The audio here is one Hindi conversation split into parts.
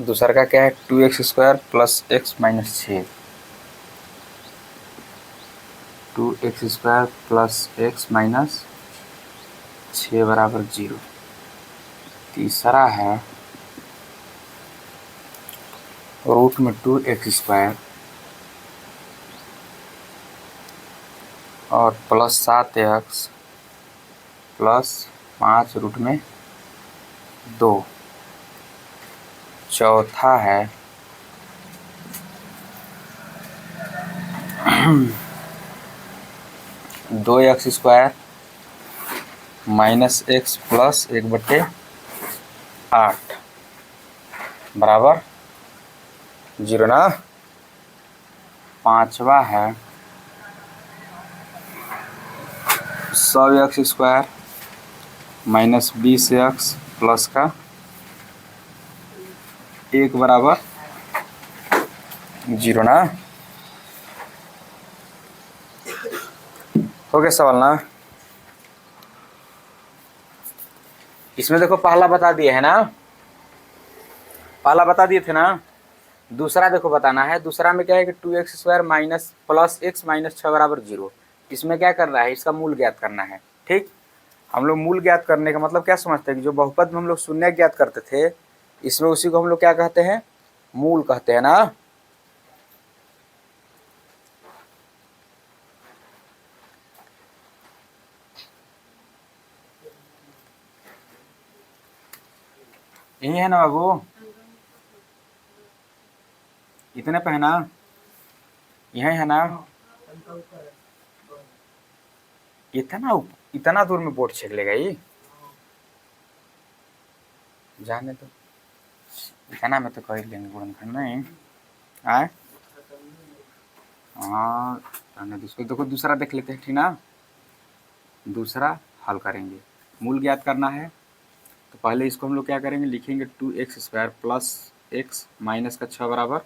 दूसरा का क्या है 2x² plus x minus 6, 2x² plus x minus 6 बराबर 0। तीसरा है रूट में 2x² और प्लस 7x प्लस 5 रूट में 2। चौथा है 2x² माइनस x प्लस 1/8 बराबर 0 ना। पांचवा है 100x² माइनस 20x प्लस का 1 बराबर 0 ना। हो गया सवाल ना। इसमें देखो पहला बता दिए है ना, पहला बता दिए थे ना। दूसरा देखो बताना है। दूसरा में क्या है कि 2x² minus plus x minus 6 बराबर 0। इसमें क्या करना है, इसका मूल ज्ञात करना है। ठीक, हम लोग मूल ज्ञात करने का मतलब क्या समझते हैं कि जो बहुपद में हम लोग शून्य ज्ञात करते थे, इसमें उसी को हम लोग क्या कहते हैं, मूल कहते हैं ना। यही है ना बाबू, इतने पे है ना, यही है ना। इतना दूर में बोर्ड छेक लेगा ये, जाने तो इतना में तो कर लेंगे गुणनखंड नहीं आए। हाँ इसको देखो, दूसरा देख लेते हैं ठीक ना। दूसरा हल करेंगे, मूल ज्ञात करना है। तो पहले इसको हम लोग क्या करेंगे, लिखेंगे 2x² प्लस x माइनस का 6 बराबर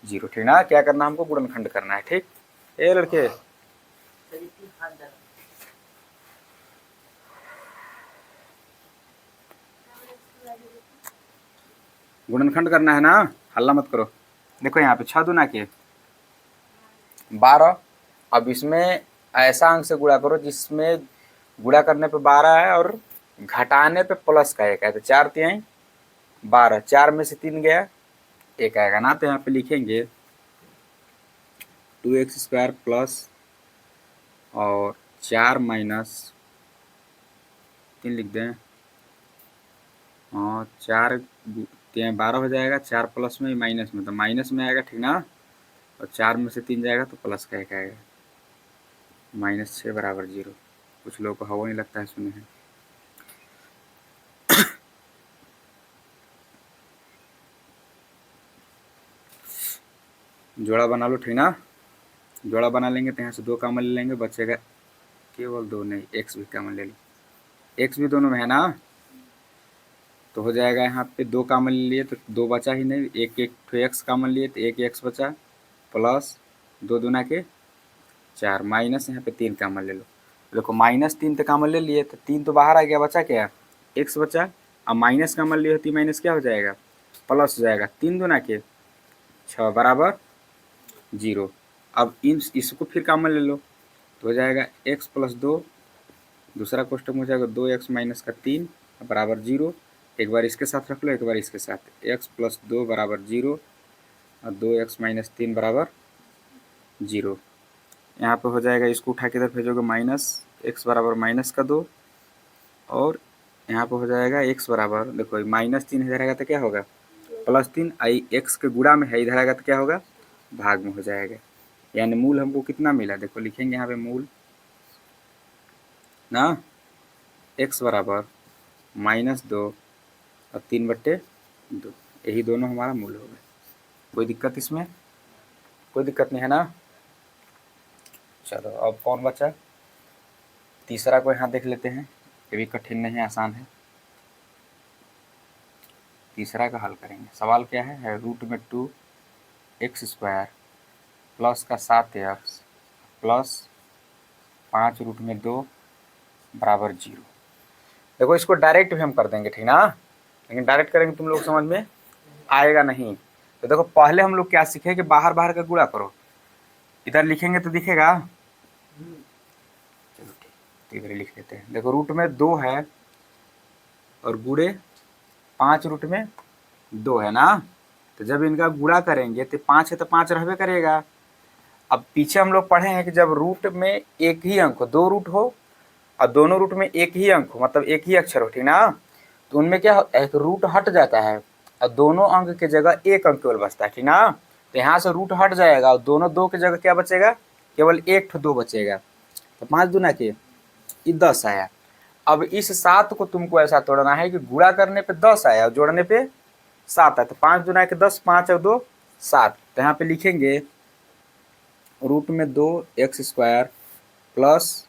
0। ठीक ना, क्या करना हमको, गुणनखंड करना है। ठीक, ए लड़के गुणनखंड करना है ना, हल्ला मत करो। देखो यहाँ पे 6 दूना के 12। अब इसमें ऐसा अंक से गुणा करो जिसमें गुणा करने पे 12 है और घटाने पे प्लस का 1 है। तो 4 तिहाई 12, 4 में से 3 गया 1 आएगा ना। तो यहाँ पे लिखेंगे 2x² प्लस और 4 माइनस 3 लिख दें। हाँ 4 तिहाई 12 हो जाएगा, 4 प्लस में माइनस में, तो माइनस में आएगा ठीक ना। और 4 में से 3 जाएगा तो प्लस का 1 आएगा, माइनस 6 बराबर 0। कुछ लोगों को हवा नहीं लगता है सुने हैं। जोड़ा बना लो ठीक ना। जोड़ा बना लेंगे तो यहाँ से 2 कॉमन ले लेंगे, बचेगा केवल 2 नहीं, x भी कॉमन ले लो। x भी दोनों में है ना, तो हो जाएगा यहाँ पे 2 कॉमन ले लिए तो 2 बचा ही नहीं, एक तो x कॉमन लिए तो 1 x बचा, प्लस 2 दूना के 4, माइनस यहाँ पे 3 कॉमन ले लो। देखो -3 तो कॉमन ले लिए तो 3 तो बाहर आ गया, बचा क्या, x बचा। अब माइनस कॉमन लिए होती, माइनस क्या हो जाएगा, प्लस हो जाएगा। 3 दूना के 6 बराबर 0। अब इसको फिर कॉमन ले लो तो हो जाएगा x प्लस 2, दूसरा क्वेश्चन हो जाएगा 2x माइनस का 3 बराबर 0। एक बार इसके साथ रख लो, एक बार इसके साथ, x प्लस 2 बराबर 0 और 2x माइनस 3 बराबर 0। यहाँ पे हो जाएगा, इसको उठा के इधर भेजोगे माइनस x बराबर माइनस का 2, और यहाँ पे हो जाएगा x बराबर, देखो -3 इधर आएगा तो क्या होगा, +3, आई x के गुणा में है, इधर आएगा तो क्या होगा, भाग में हो जाएगा। यानी मूल हमको कितना मिला, देखो लिखेंगे यहाँ पे मूल ना, x बराबर -2 और 3/2, यही दोनों हमारा मूल हो गए। कोई दिक्कत इसमें, कोई दिक्कत नहीं है ना। चलो अब कौन बचा, तीसरा को यहाँ देख लेते हैं, ये भी कठिन नहीं है, आसान है। तीसरा का हल करेंगे। सवाल क्या है, रूट में 2x² प्लस का 7x प्लस 5 रूट में 2 बराबर 0। देखो इसको डायरेक्ट भी हम कर देंगे ठीक ना, लेकिन डायरेक्ट करेंगे तुम लोग समझ में आएगा नहीं। तो देखो पहले हम लोग क्या सीखे कि बाहर बाहर का गुणा करो, इधर लिखेंगे तो दिखेगा। चलो ठीक, तो इधर लिख लेते हैं। देखो रूट में 2 है और गुणे 5 रूट में 2 है ना, तो जब इनका गुणा करेंगे तो 5 है तो 5 रहबे करेगा। अब पीछे हम लोग पढ़े हैं कि जब रूट में एक ही अंक हो, 2 रूट हो और दोनों रूट में एक ही अंक हो, मतलब एक ही अक्षर हो, ठीक ना, तो उनमें क्या एक रूट हट जाता है और दोनों अंक की जगह एक अंक केवल बचता है, ठीक ना। तो यहाँ से रूट हट जाएगा और दोनों 2 की जगह क्या बचेगा, केवल एक ठो 2 बचेगा। तो 5 दूना के ये 10 आया। अब इस 7 को तुमको ऐसा तोड़ना है कि गुणा करने पे 10 आया और जोड़ने पे 7 आया। तो 5 दूना के 10, 5 और 2 7। तो यहाँ पे लिखेंगे रूट में 2 x square plus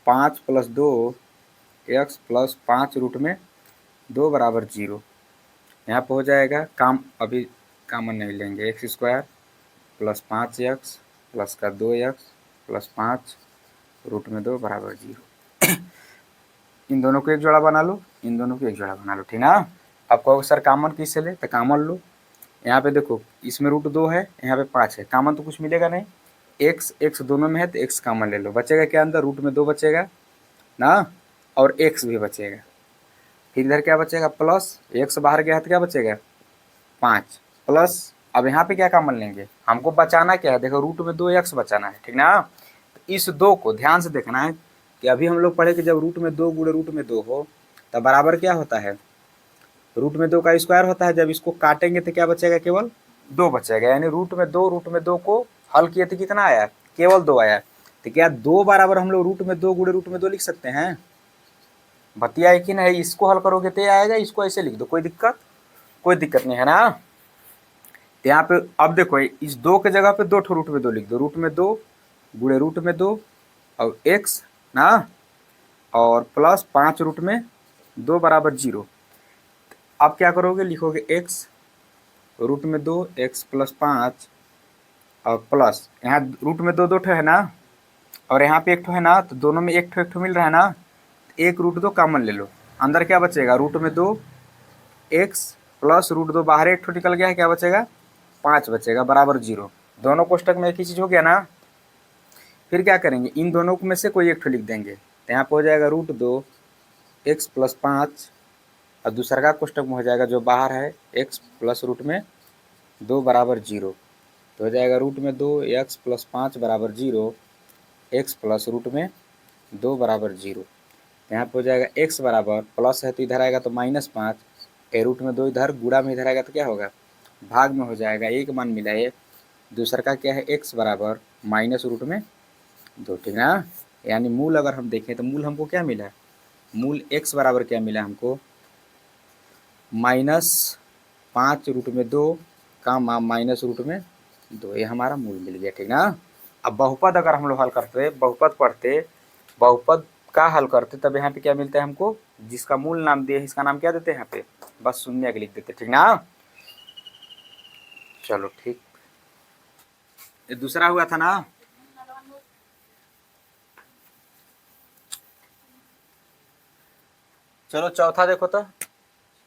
5 plus 2 x plus 5 root में 2 बराबर 0। यहाँ पे हो जाएगा काम, अभी कामन नहीं लेंगे, x square plus 5x plus का 2x प्लस 5 रूट में 2 बराबर 0। इन दोनों को एक जोड़ा बना लो, इन दोनों को एक जोड़ा बना लो, ठीक ना। अब कहोगे सर कामन किससे ले, तो कामन लो। यहाँ पे देखो इसमें रूट 2 है, यहाँ पे 5 है, कामन तो कुछ मिलेगा नहीं, एक्स एक्स दोनों में है तो एक्स कामन ले लो। बचेगा क्या अंदर, रूट में 2 बचेगा ना और एक्स भी बचेगा। फिर इधर क्या बचेगा, प्लस एक्स बाहर गया तो क्या बचेगा 5 प्लस। अब यहाँ पे क्या कामन लेंगे, हमको बचाना क्या है, देखो रूट में 2 एक्स बचाना है, ठीक ना। तो इस 2 को ध्यान से देखना है कि अभी हम लोग पढ़े कि जब रूट में 2 गुणे रूट में 2 हो तब बराबर क्या होता है, रूट में 2 का स्क्वायर होता है। जब इसको काटेंगे तो क्या बचेगा, केवल 2 बचेगा। यानी रूट में 2 को हल किए तो कितना आया, केवल 2 आया। तो क्या 2 बराबर हम लोग रूट में 2 गुणे रूट में 2 लिख सकते हैं, बतिया है कि नहीं। इसको हल करोगे तो आएगा, इसको ऐसे लिख दो, कोई दिक्कत, कोई दिक्कत नहीं है ना। तो यहाँ पे अब देखो इस 2 के जगह पे 2 ठो रूट में 2 लिख दो, रूट में 2 गुणे रूट में 2 और एक्स ना और प्लस 5 रूट में 2 बराबर 0। अब क्या करोगे, लिखोगे एक्स रूट में 2 एक्स प्लस 5 और प्लस यहाँ रूट में 2 2 ठो है ना और यहाँ पे एक ठो है ना, तो दोनों में एक ठो मिल रहा है ना, एक रूट 2 कॉमन ले लो। अंदर क्या बचेगा, रूट में 2 एक्स प्लस रूट 2 बाहर एक ठो निकल गया है, क्या बचेगा 5 बचेगा बराबर 0। दोनों कोष्टक में एक ही चीज़ हो गया ना। फिर क्या करेंगे, इन दोनों में से कोई एक ठो लिख देंगे, तो यहाँ पे हो जाएगा रूट 2 एक्स प्लस 5 और दूसरा का कोष्टक में हो जाएगा जो बाहर है एक्स प्लस रूट में 2 बराबर 0। तो हो जाएगा रूट में 2 एक्स प्लस 5 बराबर 0, एक्स प्लस रूट में 2 बराबर 0। यहाँ पे हो जाएगा एक्स बराबर प्लस है तो इधर आएगा तो -5, ए रूट में 2 इधर गुणा में इधर आएगा तो क्या होगा भाग में हो जाएगा, एक मान मिला है। दूसरा का क्या है एक्स बराबर माइनस रूट में 2, ठीक ना। यानी मूल अगर हम देखें तो मूल हमको क्या मिला, मूल एक्स बराबर क्या मिला हमको -5 रूट में 2 का माइनस रूट में 2, ये हमारा मूल मिल गया, ठीक ना। अब बहुपद अगर हम लोग हल करते, बहुपद पढ़ते, बहुपद का हल करते तब यहाँ पे क्या मिलता है हमको, जिसका मूल नाम दिए इसका नाम क्या देते हैं यहाँ पे, बस शून्य के लिख देते, ठीक ना। चलो ठीक, ये दूसरा हुआ था ना। चलो चौथा देखो तो,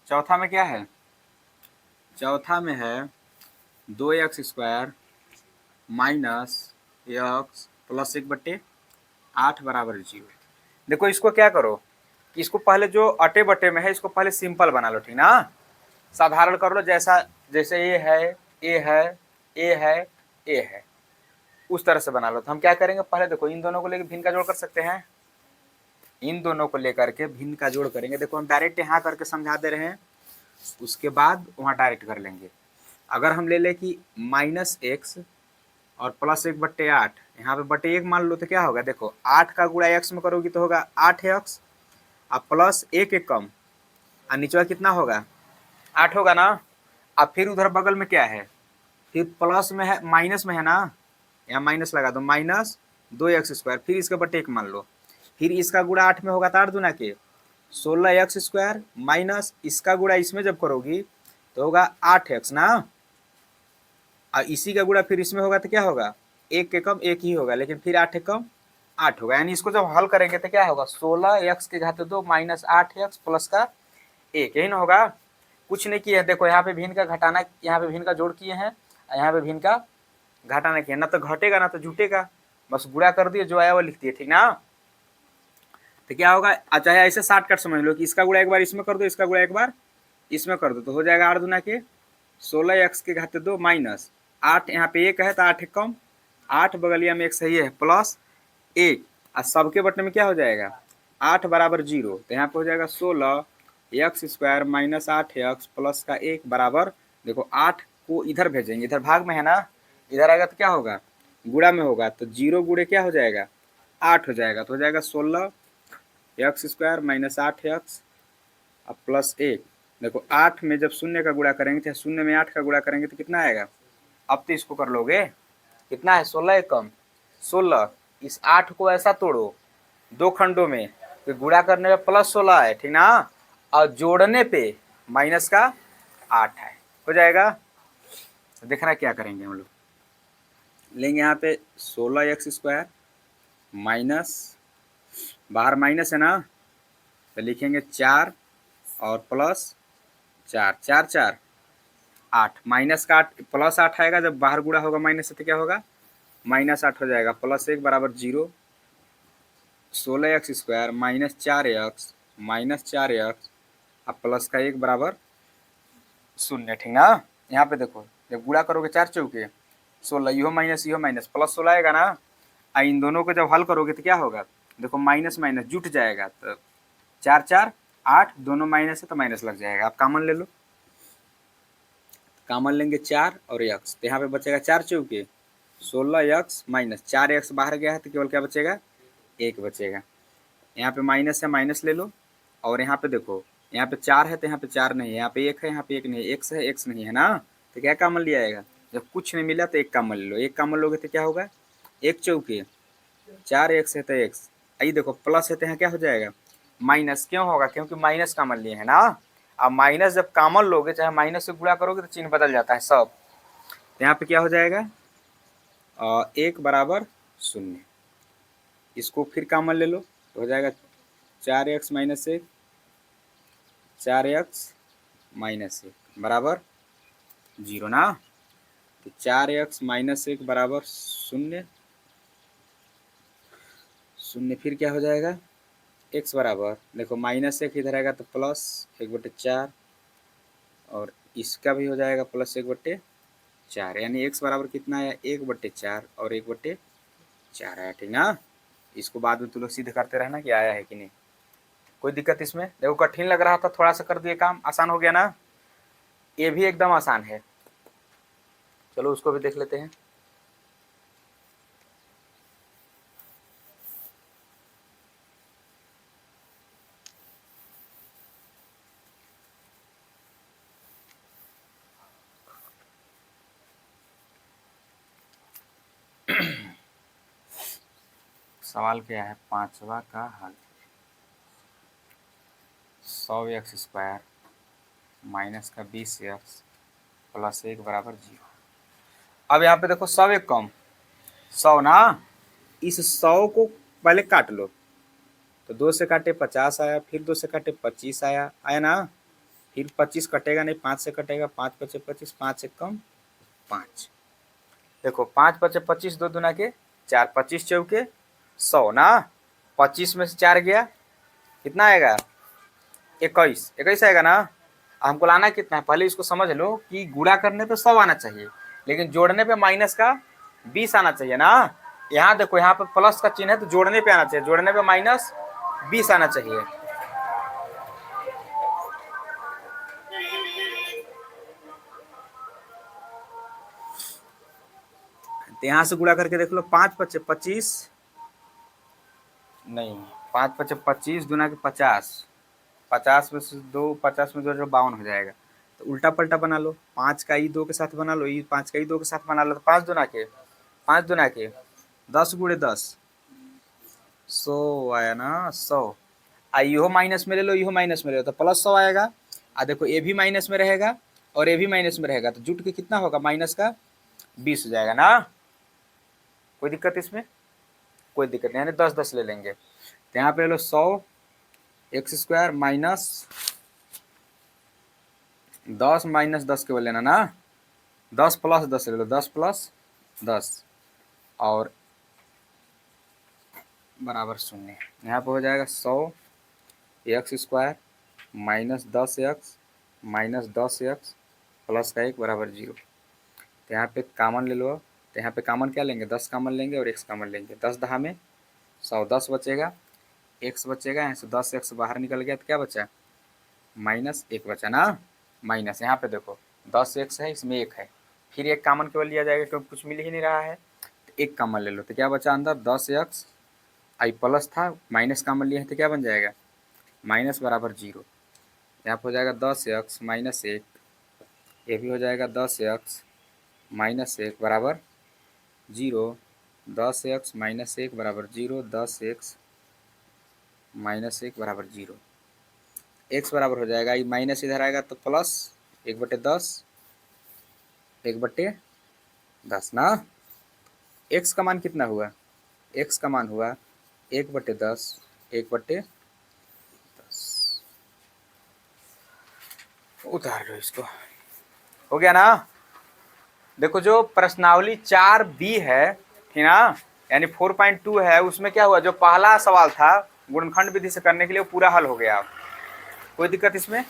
चौथा में क्या है, चौथा में है 2x square minus x plus 1/8 बराबर 0। देखो इसको क्या करो कि इसको पहले जो अटे बटे में है इसको पहले सिंपल बना लो, ठीक ना, साधारण कर लो, जैसा जैसे ये है ए है ए है ए है उस तरह से बना लो। तो हम क्या करेंगे, पहले देखो इन दोनों को लेकर भिन्न का जोड़ कर सकते हैं, इन दोनों को लेकर के भिन्न का जोड़ करेंगे। देखो हम डायरेक्ट यहाँ करके समझा दे रहे हैं, उसके बाद वहाँ डायरेक्ट कर लेंगे। अगर हम ले लें कि -x और प्लस 1/8, यहाँ पे बटे 1 मान लो तो क्या होगा, देखो 8 का गुणा x में करोगी तो होगा 8x और प्लस 1 एक कम और नीचे कितना होगा 8 होगा ना। अब फिर उधर बगल में क्या है, फिर प्लस में है माइनस में है ना, यहाँ माइनस लगा दो, -2x स्क्वायर, फिर इसका बटे 1 मान लो, फिर इसका गुणा 8 में होगा तो 8 दूना के 16x स्क्वायर माइनस इसका गुणा इसमें जब करोगी तो होगा 8x ना, और इसी का गुणा फिर इसमें होगा तो क्या होगा, एक के कम एक ही होगा, लेकिन फिर 8 के कम 8 होगा। यानी इसको जब हल करेंगे तो क्या होगा 16x के घात 2 -8x प्लस का 1, यही ना होगा। कुछ नहीं किए हैं। देखो यहाँ पे भिन्न का घटाना, यहाँ पे भिन्न का जोड़ किए हैं, यहाँ पे भिन्न का घटाना किया, ना तो घटेगा ना तो जुटेगा, बस गुणा कर दिए, जो आया वो लिख दिए, ठीक ना। तो क्या होगा, चाहे ऐसे शॉर्टकट समझ लो कि इसका गुणा एक बार इसमें कर दो, इसका गुणा एक बार इसमें कर दो, तो हो जाएगा 8 दूना के 16x के घाते 2 माइनस 8, यहाँ पे 1 है तो 8 कम, 8 बगलिया में एक सही है प्लस 1, और सबके बटन में क्या हो जाएगा 8 बराबर 0, तो यहाँ पे हो जाएगा 16x² माइनस 8x प्लस का 1 बराबर, देखो 8 को इधर भेजेंगे, इधर भाग में है ना, इधर आएगा तो क्या होगा गुणा में होगा, तो 0 गुणे क्या हो जाएगा 8 हो जाएगा, तो हो जाएगा 16x² माइनस 8x अब प्लस 1। देखो 8 में जब शून्य का गुणा करेंगे, चाहे शून्य में 8 का गुणा करेंगे तो कितना आएगा, अब तो इसको कर लोगे, कितना है 16 एक कम 16, इस 8 को ऐसा तोड़ो 2 खंडों में, तो गुणा करने में प्लस 16 है, ठीक ना, और जोड़ने पे माइनस का 8 है, हो जाएगा। तो देखना क्या करेंगे हम लोग, लेंगे यहाँ पे 16x² माइनस, बाहर माइनस है ना, तो लिखेंगे 4 और प्लस 4, 4 4 8, माइनस का 8 प्लस 8 आएगा, जब बाहर गुणा होगा माइनस से तो क्या होगा माइनस 8 हो जाएगा, प्लस 1 बराबर 0, 16x² minus 4x minus 4x अब प्लस का 1 बराबर 0, ठीक ना। यहाँ पे देखो जब गुणा करोगे 4 चौके 16, यो माइनस प्लस 16 आएगा ना, इन दोनों को जब हल करोगे तो क्या होगा, देखो माइनस माइनस जुट जाएगा, तो 4 4 8, दोनों माइनस है तो माइनस लग जाएगा, आप कॉमन ले लो, कॉमन लेंगे 4 और x, तो यहाँ पे बचेगा 4 चौके 16x माइनस 4x बाहर गया है तो केवल क्या बचेगा 1 बचेगा, यहाँ पे माइनस है माइनस ले लो, और यहाँ पे देखो यहाँ पे 4 है तो यहाँ पे 4 नहीं है, यहाँ पे 1 है यहाँ पे 1 नहीं है, x है x नहीं है ना, तो क्या कॉमन लिया जाएगा, जब कुछ नहीं मिला तो 1 कॉमन ले लो, 1 कॉमन लोगे तो क्या होगा 1 चौके 4x है तो x, आई देखो प्लस है तो यहाँ क्या हो जाएगा माइनस, क्यों होगा क्योंकि माइनस कॉमन लिए है ना, अब माइनस जब कॉमन लोगे चाहे माइनस से गुणा करोगे तो चिन्ह बदल जाता है सब, तो यहाँ पे क्या हो जाएगा 1 बराबर 0, इसको फिर कॉमन ले लो तो हो जाएगा 4x माइनस 1, 4x माइनस 1 बराबर 0 ना, तो 4x माइनस 1 बराबर 0, 0 फिर क्या हो जाएगा x बराबर, देखो माइनस 1 इधर आएगा तो प्लस 1/4, और इसका भी हो जाएगा प्लस 1/4, यानी x बराबर कितना आया 1/4 और 1/4 आया, ठीक ना। इसको बाद में तुम लोग सिद्ध करते रहना कि आया है कि नहीं, कोई दिक्कत इसमें, देखो कठिन लग रहा था थोड़ा सा कर दिए काम, आसान हो गया ना, ये भी एकदम आसान है, चलो उसको भी देख लेते हैं। सवाल क्या है, 5वां का हल, 100x² माइनस का 20x प्लस 1 बराबर 0। अब यहाँ पे देखो 100 एक कम 100 ना, इस 100 को पहले काट लो, तो 2 से काटे 50 आया, फिर 2 से काटे 25 आया, आया ना, फिर 25 कटेगा नहीं, 5 से कटेगा, 5 बचे 25, 5 एक कम 5, देखो 5 बचे 25, 2 दूना के 4, 25 चौके 100 ना, 25 में से 4 गया कितना आएगा 21, 21 आएगा ना, हमको लाना कितना है, पहले इसको समझ लो कि गुणा करने पे 100 आना चाहिए, लेकिन जोड़ने पे माइनस का 20 आना चाहिए ना, यहाँ देखो यहाँ पे प्लस का चिन्ह है तो जोड़ने पे आना चाहिए, जोड़ने पे माइनस 20 आना चाहिए, तो यहाँ से गुणा करके देख लो, 5 बचे 25 नहीं, 5 बचे 25 दूना के 50, 50 में से 2, 50 में 2 जो 52 हो जाएगा, तो उल्टा पलटा बना लो, 5 का ई 2 के साथ बना लो, ई 5 का ई 2 के साथ बना लो, तो 5 दूना के 10 गुणे 10 100 आया ना, 100, इहो माइनस में ले लो, इहो माइनस में ले लो तो प्लस 100 आएगा, देखो ये भी माइनस में रहेगा और ये भी माइनस में रहेगा, तो जुट के कितना होगा माइनस का 20 हो जाएगा ना, कोई दिक्कत इसमें, कोई दिक्कत नहीं, यानी 10 10 ले लेंगे, तो यहाँ पे ले लो 100x² माइनस 10 माइनस 10 केवल लेना ना, 10 प्लस 10 ले लो, 10 प्लस 10 और बराबर 0। यहाँ पे हो जाएगा 100 x square minus 10 x minus 10 x plus का 1 बराबर 0। तो यहाँ पे कामन ले लो, तो यहाँ पे कामन क्या लेंगे, 10 कामन लेंगे और एक्स कामन लेंगे। 10 दहा में 100, 10 बचेगा, एक्स बचेगा, यहाँ से 10 एक्स बाहर निकल गया तो क्या बचा, माइनस 1 बचा ना। माइनस यहाँ पे देखो 10 एक्स है, इसमें 1 है, फिर एक कामन केवल लिया जाएगा क्योंकि कुछ मिल ही नहीं रहा है, तो एक कामन ले लो। तो क्या बचा अंदर, 10 एक्स, आई प्लस था, माइनस कामन लिया है तो क्या बन जाएगा, माइनस बराबर 0। यहाँ पर हो जाएगा 10 एक्स माइनस 1, ये भी हो जाएगा 10 एक्स माइनस 1 बराबर 0। 10 एक्स माइनस 1 बराबर 0, 10 एक्स माइनस 1 बराबर 0। एक्स बराबर हो जाएगा, ये माइनस इधर आएगा तो प्लस 1/10, 1/10 ना। एक्स का मान कितना हुआ, एक्स का मान हुआ 1/10, 1/10। उतार लो इसको, हो गया ना। देखो जो प्रश्नावली 4B है, ठीक ना, यानी 4.2 है, उसमें क्या हुआ, जो पहला सवाल था गुणनखंड विधि से करने के लिए वो पूरा हल हो गया। कोई दिक्कत इसमें?